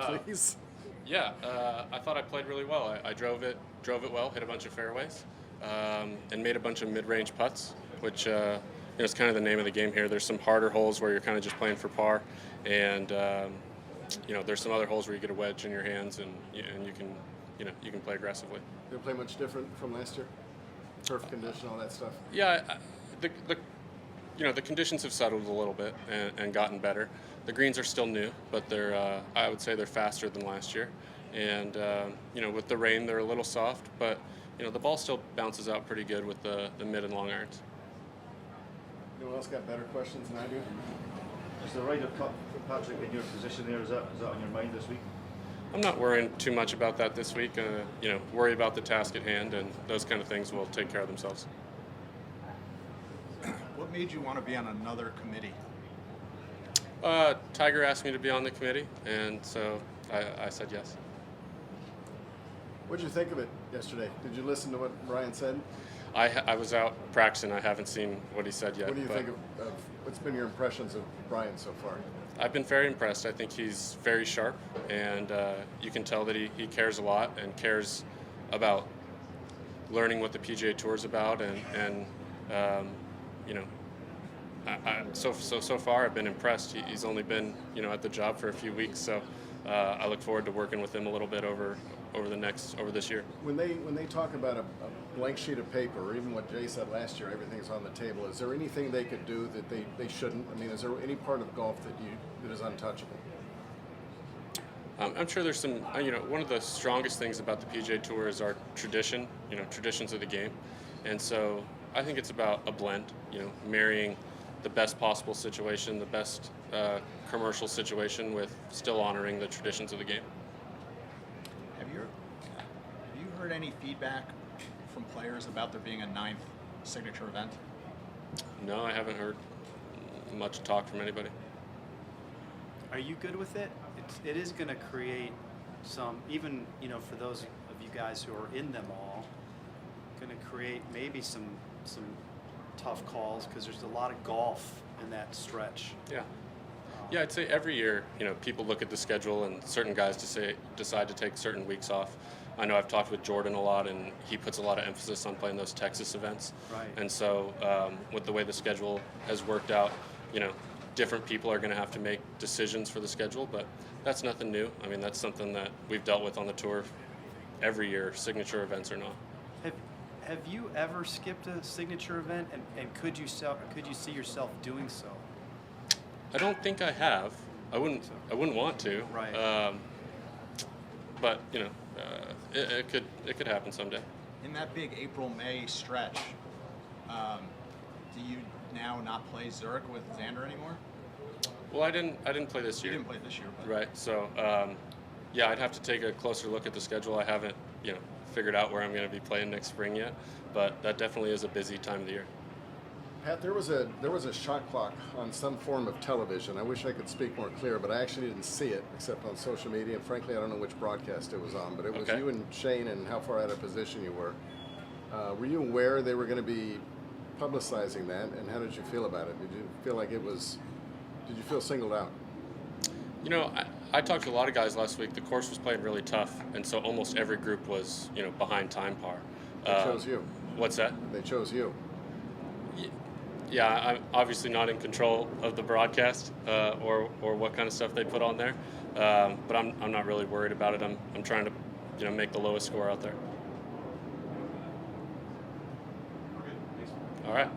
please? Yeah, I thought I played really well. I drove it well, hit a bunch of fairways, and made a bunch of mid-range putts, which is kind of the name of the game here. There's some harder holes where you're kind of just playing for par, and there's some other holes where you get a wedge in your hands and you can play aggressively. Did it play much different from last year? Turf condition, all that stuff. Yeah, the conditions have settled a little bit and gotten better. The greens are still new, but I would say they're faster than last year. And with the rain, they're a little soft, but the ball still bounces out pretty good with the mid and long irons. Anyone else got better questions than I do? Is the Ryder Cup, Patrick, in your position there? Is that on your mind this week? I'm not worrying too much about that this week. Worry about the task at hand, and those kind of things will take care of themselves. What made you want to be on another committee? Tiger asked me to be on the committee, and so I said yes. What did you think of it yesterday? Did you listen to what Brian said? I was out practicing. I haven't seen what he said yet. What do you think of what's been your impressions of Brian so far? I've been very impressed. I think he's very sharp, and you can tell that he cares a lot and cares about learning what the PGA Tour is about, and so far I've been impressed. He's only been at the job for a few weeks, so I look forward to working with him a little bit over this year. When they talk about a blank sheet of paper, or even what Jay said last year, everything's on the table. Is there anything they could do that they shouldn't? I mean, is there any part of golf that is untouchable? I'm sure there's some. One of the strongest things about the PGA Tour is our tradition. Traditions of the game, and so I think it's about a blend. Marrying the best possible situation, the best commercial situation, with still honoring the traditions of the game. Have you heard any feedback from players about there being a 9th signature event? No, I haven't heard much talk from anybody. Are you good with it? It is going to create some, even for those of you guys who are in them all, going to create maybe some tough calls, because there's a lot of golf in that stretch. Yeah, I'd say every year, people look at the schedule and certain guys decide to take certain weeks off. I know I've talked with Jordan a lot, and he puts a lot of emphasis on playing those Texas events. Right. And so with the way the schedule has worked out, different people are going to have to make decisions for the schedule, but that's nothing new. I mean, that's something that we've dealt with on the tour every year, signature events or not. Have you ever skipped a signature event, and could you see yourself doing so? I don't think I have. I wouldn't want to. Right. But it could happen someday. In that big April-May stretch, do you now not play Zurich with Xander anymore? Well, I didn't play this year. You didn't play this year, but Right. So I'd have to take a closer look at the schedule. I haven't figured out where I'm going to be playing next spring yet, but that definitely is a busy time of the year. Pat, there was a shot clock on some form of television. I wish I could speak more clear, but I actually didn't see it except on social media. And frankly, I don't know which broadcast it was on, but it was Okay. you and Shane and how far out of position you were. Were you aware they were going to be publicizing that, and how did you feel about it? Did you feel like did you feel singled out? I talked to a lot of guys last week. The course was playing really tough, and so almost every group was, behind time par. They chose you. What's that? They chose you. Yeah, I'm obviously not in control of the broadcast or what kind of stuff they put on there, but I'm not really worried about it. I'm trying to make the lowest score out there. All right.